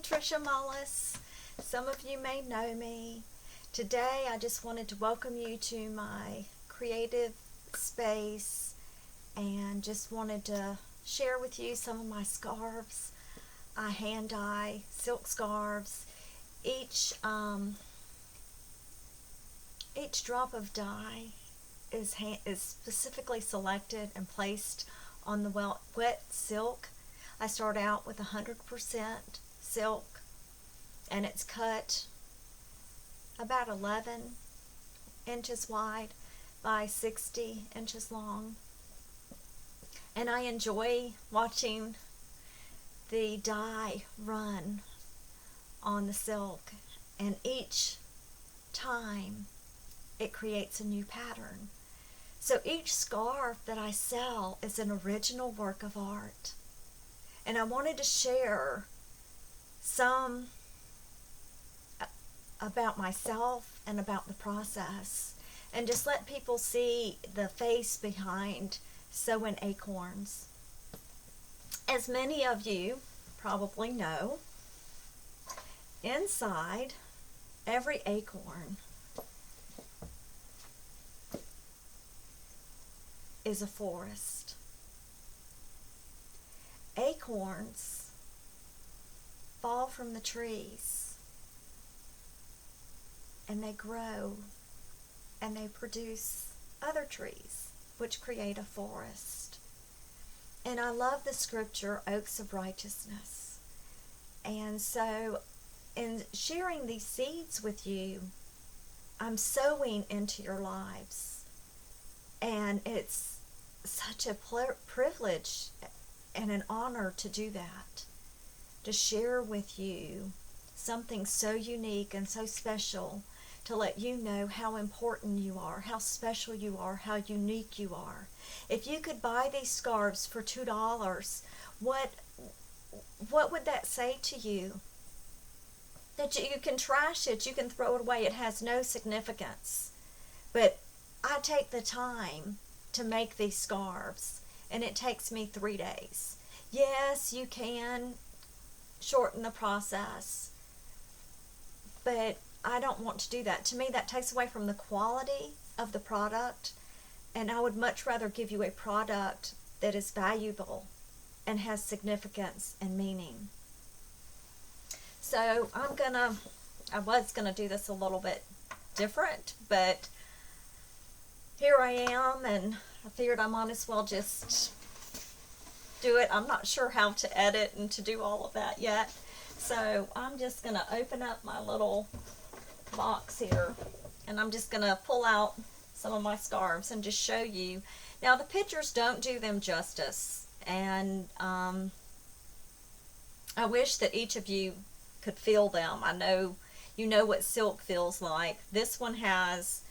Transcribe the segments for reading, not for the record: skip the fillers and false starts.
Trisha Mullis. Some of you may know me. Today I just wanted to welcome you to my creative space and just wanted to share with you some of my scarves. I hand dye silk scarves. Each drop of dye is specifically selected and placed on the wet silk. I start out with 100% silk, and it's cut about 11 inches wide by 60 inches long. And I enjoy watching the dye run on the silk, and each time it creates a new pattern. So each scarf that I sell is an original work of art. And I wanted to share some about myself and about the process, and just let people see the face behind Sowing Acorns. As many of you probably know, inside every acorn is a forest. Acorns fall from the trees and they grow and they produce other trees which create a forest. And I love the scripture, oaks of righteousness. And so in sharing these seeds with you, I'm sowing into your lives. And it's such a privilege and an honor to do that, to share with you something so unique and so special, to let you know how important you are, how special you are, how unique you are. If you could buy these scarves for $2, what would that say to you? That you can trash it, you can throw it away, it has no significance. But I take the time to make these scarves, and it takes me 3 days. Yes, you can shorten the process, but I don't want to do that. To me, that takes away from the quality of the product, and I would much rather give you a product that is valuable and has significance and meaning. So I was gonna do this a little bit different, but here I am, and I figured I might as well just do it. I'm not sure how to edit and to do all of that yet. So I'm just going to open up my little box here, and I'm just going to pull out some of my scarves and just show you. Now the pictures don't do them justice, and I wish that each of you could feel them. I know you know what silk feels like. This one has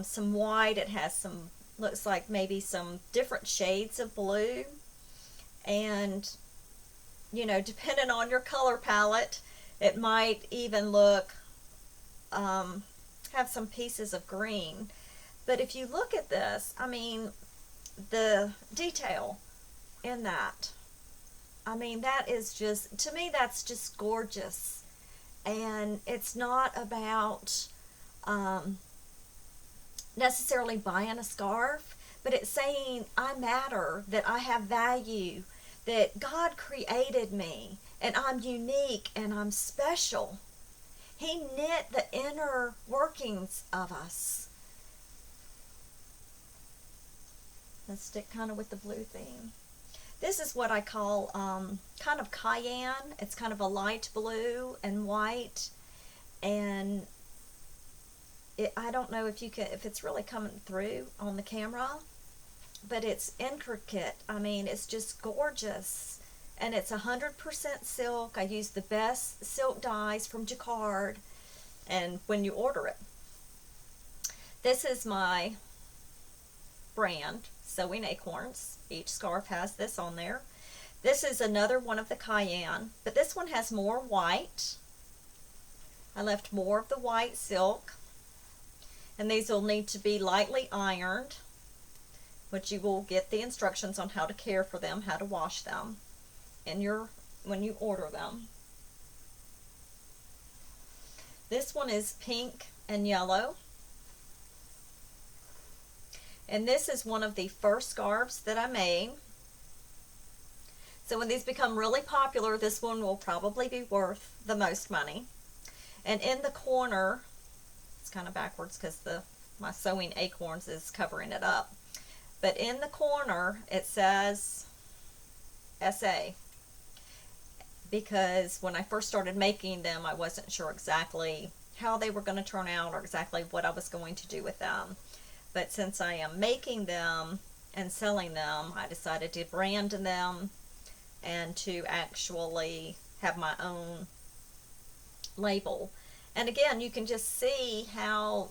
some white, it has some, looks like maybe some different shades of blue, and you know, depending on your color palette, it might even look have some pieces of green. But if you look at this, I mean, the detail in that, I mean, that is just, to me, that's just gorgeous. And it's not about necessarily buying a scarf, but it's saying I matter, that I have value, that God created me, and I'm unique and I'm special. He knit the inner workings of us. Let's stick kind of with the blue theme. This is what I call kind of cayenne. It's kind of a light blue and white, and I don't know if it's really coming through on the camera, but it's intricate. I mean, it's just gorgeous, and it's 100% silk. I use the best silk dyes from Jacquard, and when you order it, this is my brand, Sowing Acorns. Each scarf has this on there. This is another one of the cayenne, but this one has more white. I left more of the white silk, and these will need to be lightly ironed, which you will get the instructions on how to care for them, how to wash them when you order them. This one is pink and yellow. And this is one of the first scarves that I made. So when these become really popular, this one will probably be worth the most money. And in the corner, it's kind of backwards because my Sowing Acorns is covering it up. But in the corner, it says SA. Because when I first started making them, I wasn't sure exactly how they were going to turn out or exactly what I was going to do with them. But since I am making them and selling them, I decided to brand them and to actually have my own label. And again, you can just see how,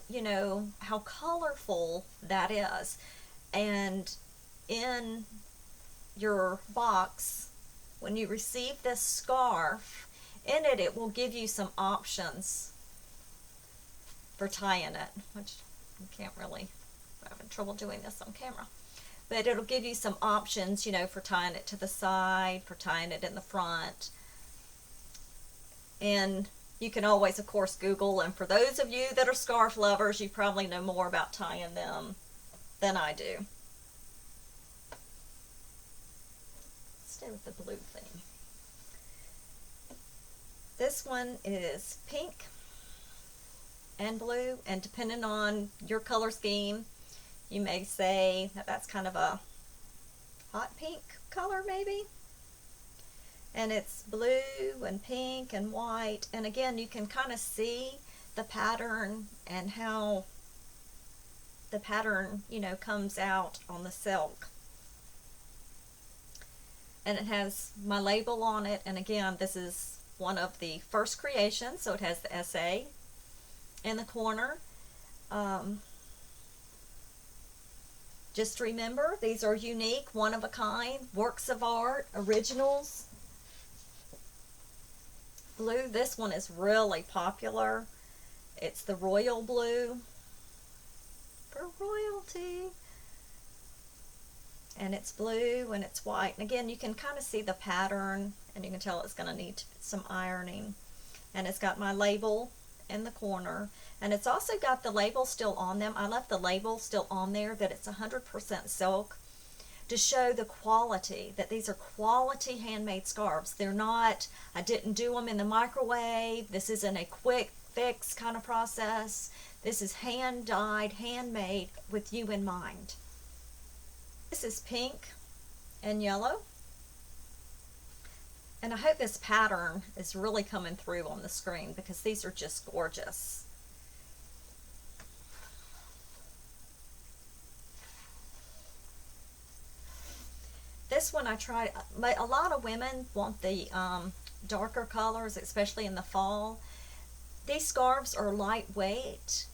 how colorful that is. And in your box, when you receive this scarf, in it, it will give you some options for tying it, which you can't really, I'm having trouble doing this on camera. But it'll give you some options, for tying it to the side, for tying it in the front. And you can always, of course, Google. And for those of you that are scarf lovers, you probably know more about tying them than I do. Stay with the blue thing. This one is pink and blue, and depending on your color scheme, you may say that that's kind of a hot pink color maybe. And it's blue and pink and white, and again, you can kind of see the pattern and how the pattern, comes out on the silk. And it has my label on it, and again, this is one of the first creations, so it has the SA in the corner. Just remember, these are unique, one of a kind, works of art, originals. Blue, this one is really popular. It's the royal blue for royalty. And it's blue and it's white. And again, you can kind of see the pattern, and you can tell it's going to need some ironing. And it's got my label in the corner. And it's also got the label still on them. I left the label still on there that it's 100% silk to show the quality, that these are quality handmade scarves. They're not, I didn't do them in the microwave. This isn't a quick fix kind of process. This is hand dyed, handmade with you in mind. This is pink and yellow. And I hope this pattern is really coming through on the screen because these are just gorgeous. This one I tried, a lot of women want the darker colors, especially in the fall. These scarves are lightweight.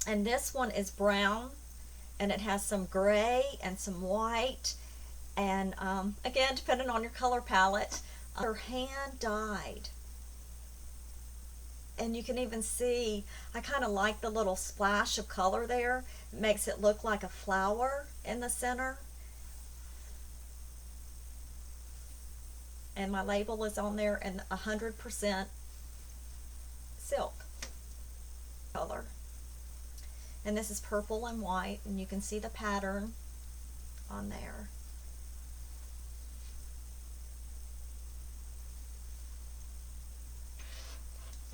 And this one is brown, and it has some gray and some white. And again, depending on your color palette, they're hand dyed. And you can even see, I kind of like the little splash of color there. It makes it look like a flower in the center. And my label is on there, and 100% silk color. And this is purple and white, and you can see the pattern on there.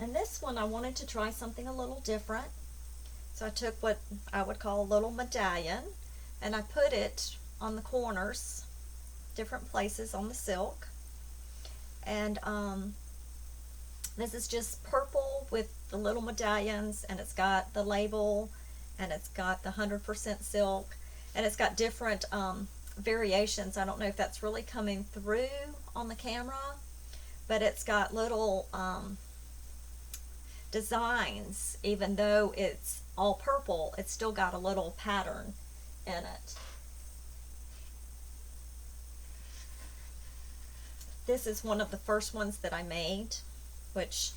And this one, I wanted to try something a little different. So I took what I would call a little medallion, and I put it on the corners, different places on the silk. And this is just purple with the little medallions, and it's got the label, and it's got the 100% silk, and it's got different variations. I don't know if that's really coming through on the camera, but it's got little designs. Even though it's all purple, it's still got a little pattern in it. This is one of the first ones that I made, which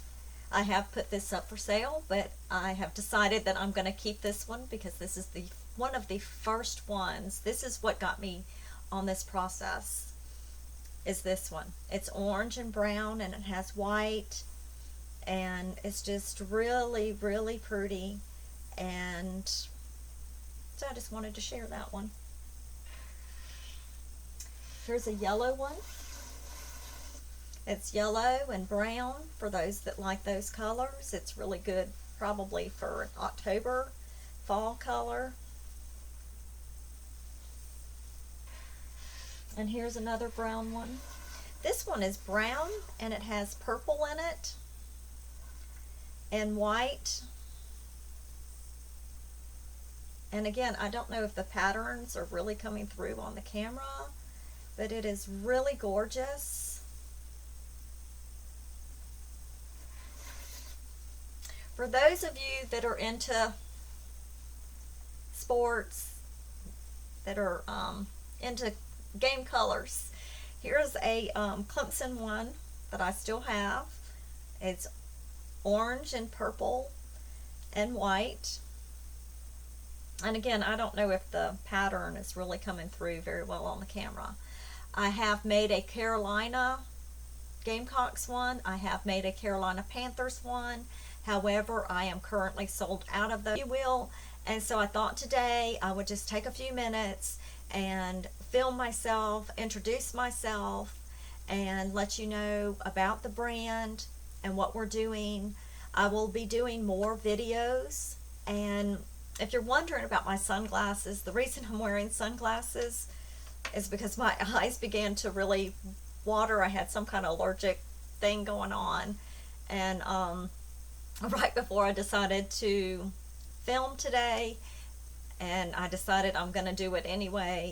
I have put this up for sale, but I have decided that I'm going to keep this one because this is one of the first ones. This is what got me on this process, is this one. It's orange and brown, and it has white, and it's just really, really pretty. And so I just wanted to share that one. Here's a yellow one. It's yellow and brown for those that like those colors. It's really good probably for October fall color. And here's another brown one. This one is brown and it has purple in it and white. And again, I don't know if the patterns are really coming through on the camera, but it is really gorgeous. For those of you that are into sports, that are into game colors, here's a Clemson one that I still have. It's orange and purple and white. And again, I don't know if the pattern is really coming through very well on the camera. I have made a Carolina Gamecocks one. I have made a Carolina Panthers one. However, I am currently sold out of those, if you will. And so I thought today I would just take a few minutes and film myself, introduce myself, and let you know about the brand and what we're doing. I will be doing more videos. And if you're wondering about my sunglasses, the reason I'm wearing sunglasses is because my eyes began to really water. I had some kind of allergic thing going on. And right before I decided to film today, and I decided I'm going to do it anyway.